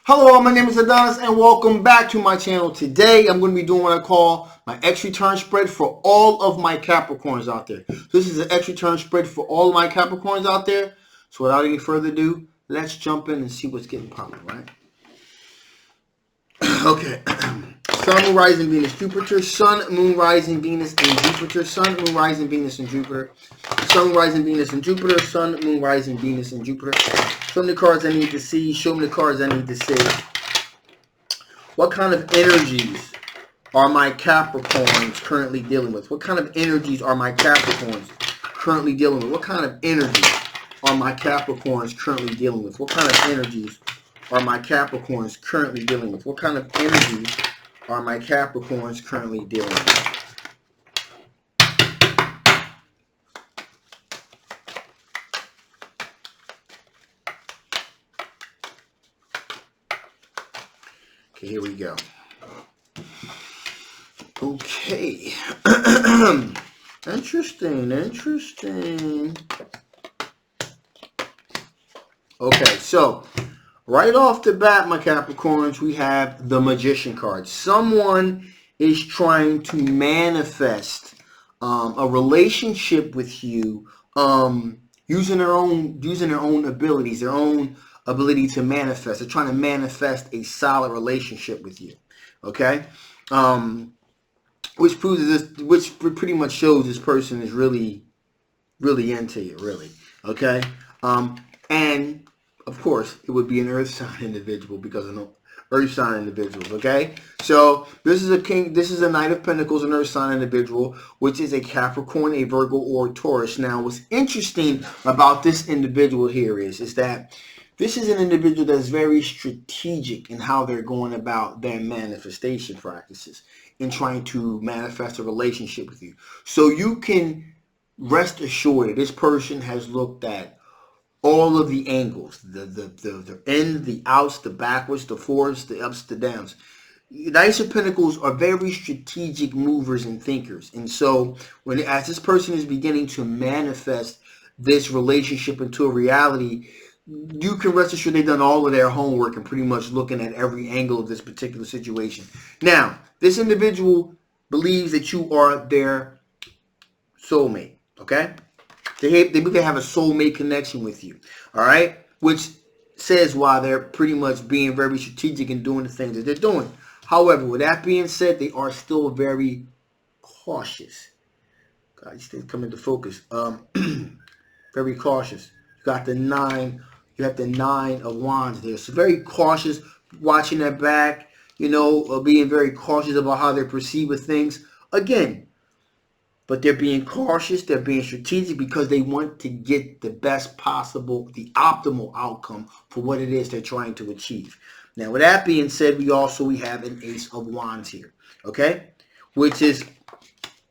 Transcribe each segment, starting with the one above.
Hello, my name is Adonis and welcome back to my channel. Today I'm going to be doing what I call my X return spread for all of my Capricorns out there. This is an X return spread for all of my Capricorns out there. So without any further ado, let's jump in and see what's getting popping, right? Okay. Sun, Moon, Rising, Venus, Jupiter. Sun, Moon, Rising, Venus, and Jupiter. Sun, Moon, Rising, Venus, and Jupiter. Sun, Rising, Venus, and Jupiter. Sun, Moon, Rising, Venus, and Jupiter. Show me the cards I need to see. Show me the cards I need to see. What kind of energies are my Capricorns currently dealing with? What kind of energies are my Capricorns currently dealing with? What kind of energies are my Capricorns currently dealing with? What kind of energies are my Capricorns currently dealing with? What kind of energies are my Capricorns currently dealing with? Okay, here we go. Okay. Interesting. Okay, so right off the bat, my Capricorns, we have the Magician card. Someone is trying to manifest a relationship with you, using their own abilities, their own ability to manifest. They're trying to manifest a solid relationship with you. Okay, which proves this, which pretty much shows this person is really into you, really. Okay, and of course, it would be an Earth sign individual because of Earth sign individuals. Okay, so this is a king. This is a Knight of Pentacles, an Earth sign individual, which is a Capricorn, a Virgo, or a Taurus. Now, what's interesting about this individual here is that this is an individual that's very strategic in how they're going about their manifestation practices in trying to manifest a relationship with you. So you can rest assured that this person has looked at all of the angles, the in, the outs, the backwards, the forwards, the ups, the downs. Knights of Pentacles are very strategic movers and thinkers. And so as this person is beginning to manifest this relationship into a reality, you can rest assured they've done all of their homework and pretty much looking at every angle of this particular situation. Now, this individual believes that you are their soulmate, okay? They believe they have a soulmate connection with you, all right? Which says why they're pretty much being very strategic and doing the things that they're doing. However, with that being said, they are still very cautious. God, these things come into focus. Very cautious. You got the nine. You have the Nine of Wands there. So very cautious, watching their back, being very cautious about how they perceive of things. Again, but they're being cautious, they're being strategic because they want to get the best possible, the optimal outcome for what it is they're trying to achieve. Now, with that being said, we have an Ace of Wands here, okay? Which is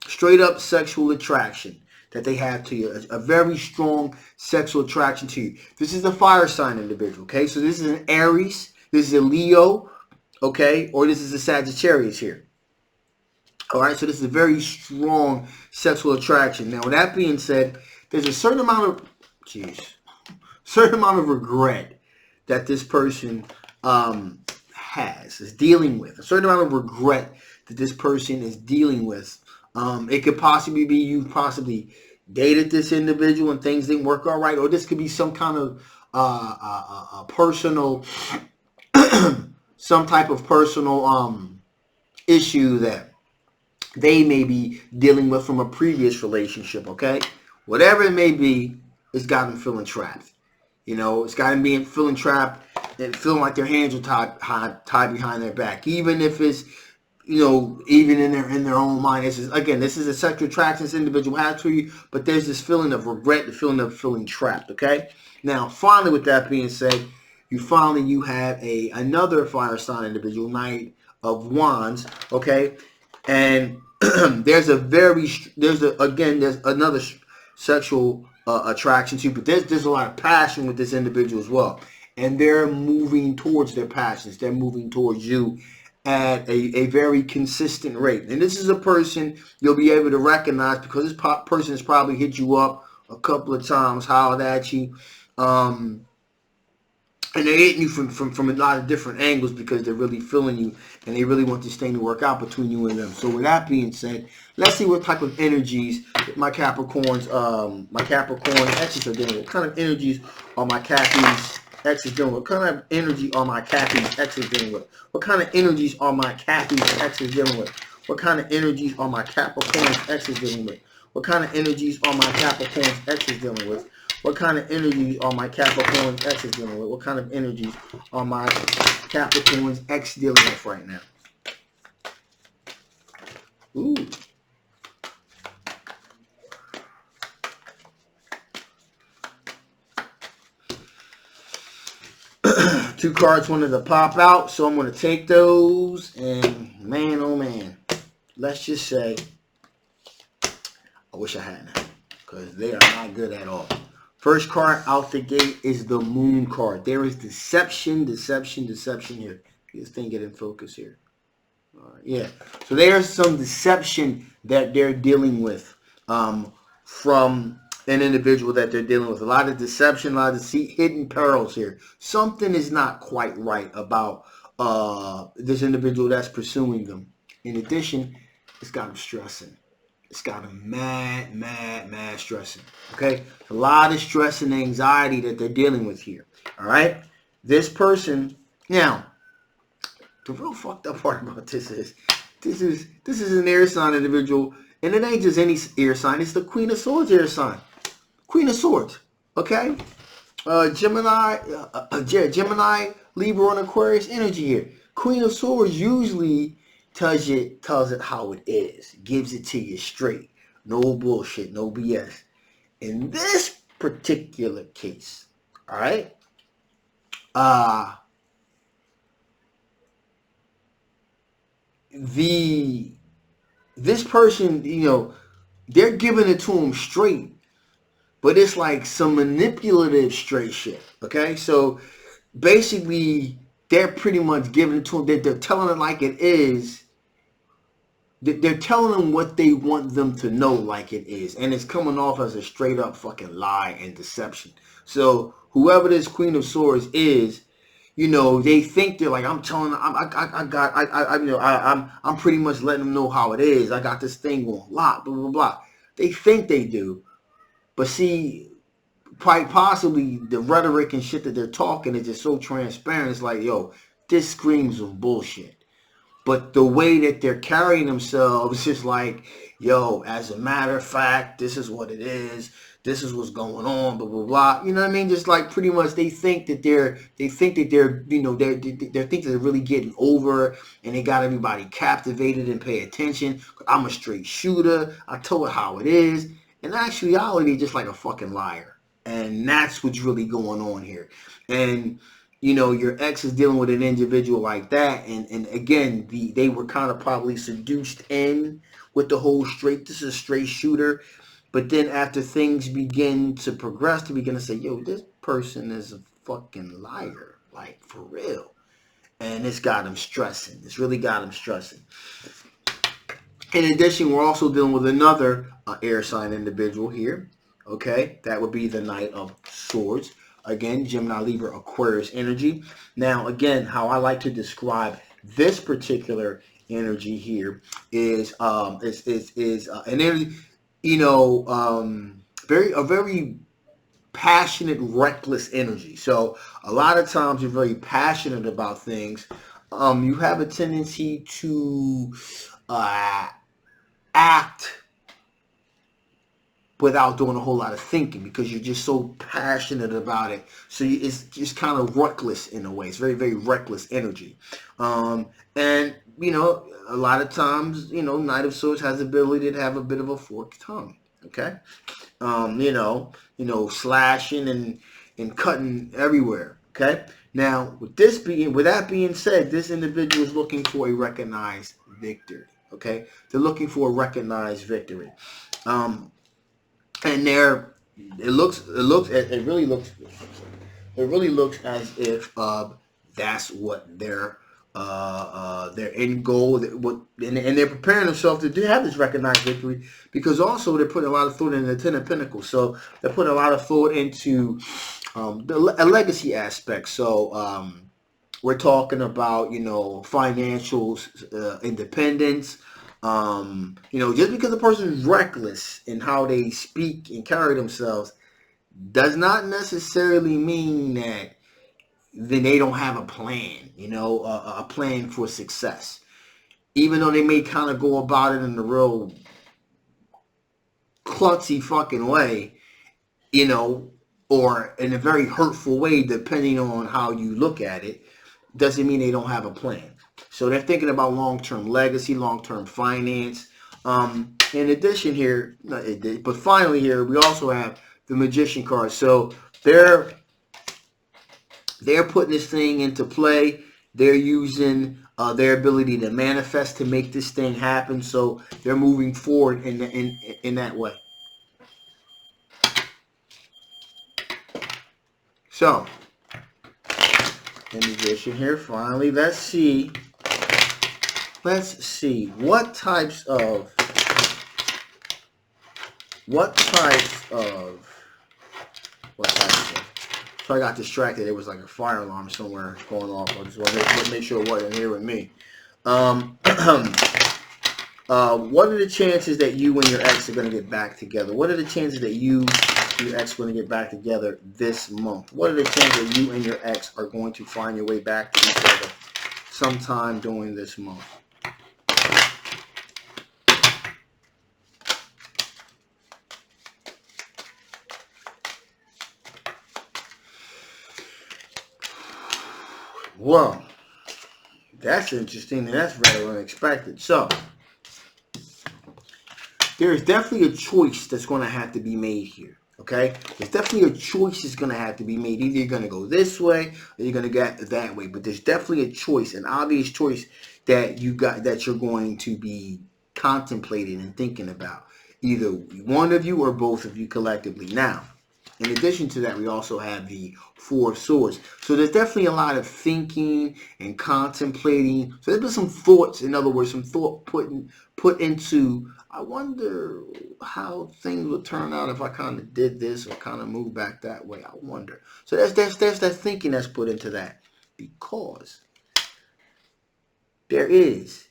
straight up sexual attraction that they have to you, a very strong sexual attraction to you. This is a fire sign individual, okay? So this is an Aries, this is a Leo, okay? Or this is a Sagittarius here. All right, so this is a very strong sexual attraction. Now, with that being said, there's a certain amount of regret that this person is dealing with. A certain amount of regret that this person is dealing with. It could possibly be you possibly dated this individual and things didn't work out right, or this could be some kind of personal, some type of personal issue that they may be dealing with from a previous relationship. Okay, whatever it may be, it's got them feeling trapped. It's got them feeling trapped and feeling like their hands are tied behind their back, even if it's even in their own mind. This is a sexual attraction this individual has to you, but there's this feeling of regret, the feeling of feeling trapped. Okay. Now, finally, with that being said, you have another fire sign individual, Knight of Wands. Okay, and there's another sexual attraction to you, but there's a lot of passion with this individual as well, and they're moving towards their passions. They're moving towards you at a very consistent rate. And this is a person you'll be able to recognize because this person has probably hit you up a couple of times, hollered at you, And they're hitting you from a lot of different angles because they're really feeling you and they really want this thing to work out between you and them. So with that being said, let's see what type of energies my Capricorns exes are dealing with. What kind of energies are my Cappies exes dealing with? What kind of energy are my Cappies exes dealing with? What kind of energies are my Cappies exes dealing with? What kind of energies are my Capricorns exes dealing with? What kind of energies are my Capricorns exes dealing with? What kind of energies are my Capricorn exes dealing with? What kind of energies are my Capricorn's ex dealing with right now? Ooh. Two cards wanted to pop out, so I'm going to take those. And man, oh man, let's just say I wish I hadn't, because they are not good at all. First card out the gate is the Moon card. There is deception here. This thing get in focus here. Yeah. So there's some deception that they're dealing with from an individual that they're dealing with. A lot of deception, a lot of hidden perils here. Something is not quite right about this individual that's pursuing them. In addition, it's got them stressing. It's got them mad stressing. Okay? A lot of stress and anxiety that they're dealing with here. All right? This person, now, the real fucked up part about this is an air sign individual, and it ain't just any air sign. It's the Queen of Swords air sign. Queen of Swords. Okay? Gemini, Libra, and Aquarius energy here. Queen of Swords usually tells it how it is. Gives it to you straight. No bullshit. No BS. In this particular case, all right, this person, they're giving it to them straight, but it's like some manipulative straight shit. Okay, so basically, they're pretty much giving it to them. They're telling it like it is. They're telling them what they want them to know like it is. And it's coming off as a straight up fucking lie and deception. So whoever this Queen of Swords is, they think they're like, I'm telling them, I'm pretty much letting them know how it is. I got this thing on lock, blah, blah, blah. They think they do. But see, quite possibly the rhetoric and shit that they're talking is just so transparent. It's like, yo, this screams of bullshit. But the way that they're carrying themselves is like, yo, as a matter of fact, this is what it is. This is what's going on, blah, blah, blah. You know what I mean? Just like pretty much they think that they're really getting over, and they got everybody captivated and pay attention. I'm a straight shooter. I told it how it is. In actuality, they're just like a fucking liar. And that's what's really going on here. And your ex is dealing with an individual like that, and again, they were kind of probably seduced in with the whole this is a straight shooter, but then after things begin to progress, to begin to say, yo, this person is a fucking liar, like for real, and it's got them stressing. It's really got them stressing. In addition, we're also dealing with another air sign individual here. Okay, that would be the Knight of Swords. Again, Gemini, Libra, Aquarius energy. Now, again, how I like to describe this particular energy here is an energy, very passionate, reckless energy. So a lot of times you're very passionate about things. You have a tendency to act without doing a whole lot of thinking because you're just so passionate about it. So it's just kind of reckless in a way. It's very, very reckless energy. And, a lot of times, Knight of Swords has the ability to have a bit of a forked tongue. Okay? Slashing and cutting everywhere. Okay? Now, with that being said, this individual is looking for a recognized victory. Okay? They're looking for a recognized victory. And it really looks as if that's what they're their end goal, and they're preparing themselves to have this recognized victory, because also they're putting a lot of thought into the Ten of Pentacles. So they're putting a lot of thought into a legacy aspect. So we're talking about, financial independence. Just because a person is reckless in how they speak and carry themselves does not necessarily mean that then they don't have a plan, a plan for success. Even though they may kind of go about it in a real klutzy fucking way, or in a very hurtful way, depending on how you look at it, doesn't mean they don't have a plan. So they're thinking about long-term legacy, long-term finance. In addition here, but finally here, we also have the Magician card. So they're putting this thing into play. They're using their ability to manifest to make this thing happen. So they're moving forward in that way. So, in addition here, finally, let's see what types of so I got distracted. It was like a fire alarm somewhere going off. I just wanted to make sure it wasn't here with me. What are the chances that you and your ex are going to get back together? What are the chances that you and your ex are going to get back together this month? What are the chances that you and your ex are going to find your way back to each other sometime during this month? Well, that's interesting, and that's rather unexpected. So, there's definitely a choice that's going to have to be made here. Okay? There's definitely a choice that's going to have to be made. Either you're going to go this way or you're going to get that way. But there's definitely a choice, an obvious choice that you're going to be contemplating and thinking about. Either one of you or both of you collectively. Now, in addition to that, we also have the Four of Swords. So there's definitely a lot of thinking and contemplating. So there's been some thoughts, in other words, some thought put into, I wonder how things would turn out if I kind of did this or kind of moved back that way. I wonder. So there's that thinking that's put into that, because there is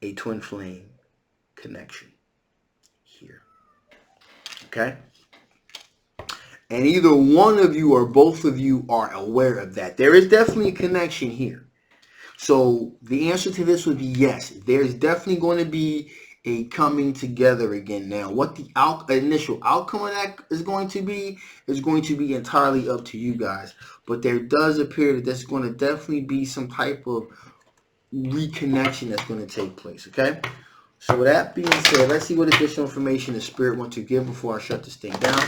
a twin flame connection here. Okay? And either one of you or both of you are aware of that. There is definitely a connection here. So the answer to this would be yes. There's definitely going to be a coming together again. Now, what the initial outcome of that is going to be entirely up to you guys. But there does appear that there's going to definitely be some type of reconnection that's going to take place. Okay? So with that being said, let's see what additional information the Spirit wants to give before I shut this thing down.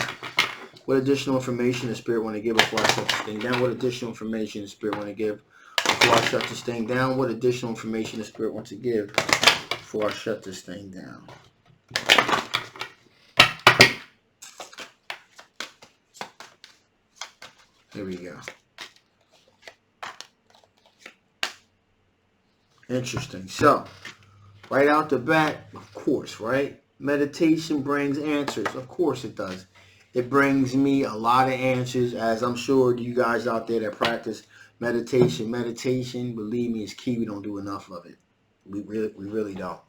What additional information the Spirit want to give before I shut this thing down? What additional information the Spirit want to give before I shut this thing down? What additional information the Spirit wants to give before I shut this thing down? Here we go. Interesting. So, right out the bat, of course, right? Meditation brings answers. Of course it does. It brings me a lot of answers, as I'm sure you guys out there that practice meditation. Meditation, believe me, is key. We don't do enough of it. We really don't.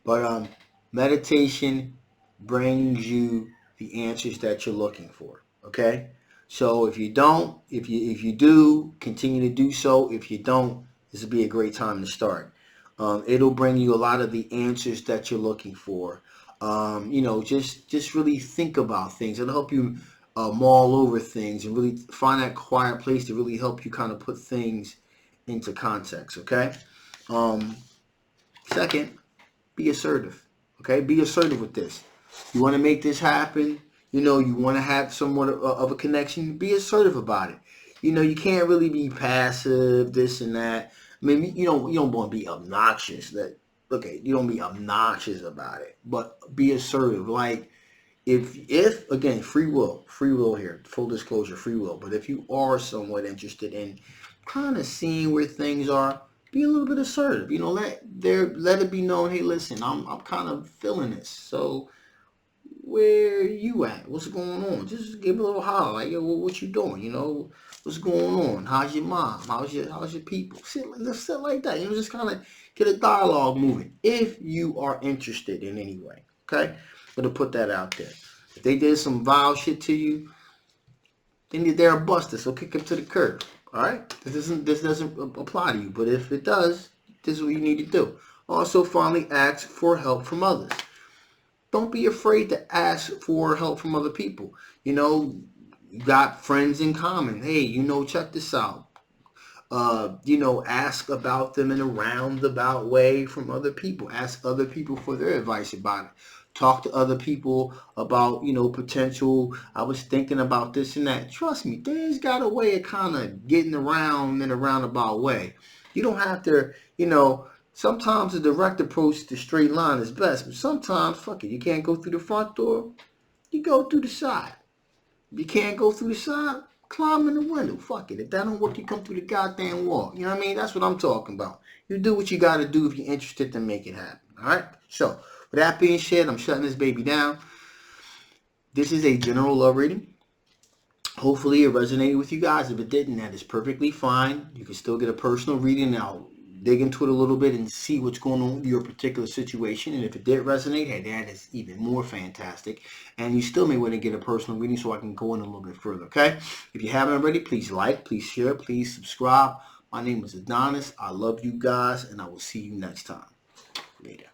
But meditation brings you the answers that you're looking for. Okay? So if you don't, if you do, continue to do so. If you don't, this would be a great time to start. It'll bring you a lot of the answers that you're looking for. Just really think about things. It'll help you mull over things and really find that quiet place to really help you kind of put things into context. Okay. Second, be assertive. Okay, be assertive with this. You want to make this happen. You want to have somewhat of a connection. Be assertive about it. You can't really be passive, this and that. I mean, you don't want to be obnoxious. You don't be obnoxious about it, but be assertive. Like, if again, free will here, full disclosure, free will. But if you are somewhat interested in kind of seeing where things are, be a little bit assertive. You know, let it be known. Hey, listen, I'm kind of feeling this. So where you at? What's going on? Just give a little holler, like, yo, what you doing? You know, what's going on? How's your mom? How's your people? Let's sit like that. You know, just kind of get a dialogue moving if you are interested in any way. Okay, gonna put that out there. If they did some vile shit to you, then they're a buster. So kick them to the curb. All right, this doesn't apply to you, but if it does, this is what you need to do. Also, finally, ask for help from others. Don't be afraid to ask for help from other people. You know, you got friends in common. Hey, you know, check this out. You know, ask about them in a roundabout way from other people. Ask other people for their advice about it. Talk to other people about, you know, potential. I was thinking about this and that. Trust me, there's got a way of kind of getting around in a roundabout way. You don't have to, you know, sometimes the direct approach to straight line is best, but sometimes, fuck it, you can't go through the front door, you go through the side. If you can't go through the side, climb in the window. Fuck it. If that don't work, you come through the goddamn wall. You know what I mean? That's what I'm talking about. You do what you got to do if you're interested to make it happen. All right? So, with that being said, I'm shutting this baby down. This is a general love reading. Hopefully it resonated with you guys. If it didn't, that is perfectly fine. You can still get a personal reading. I'll dig into it a little bit and see what's going on with your particular situation. And if it did resonate, hey, that is even more fantastic. And you still may want to get a personal reading so I can go in a little bit further, okay? If you haven't already, please like, please share, please subscribe. My name is Adonis. I love you guys, and I will see you next time. Later.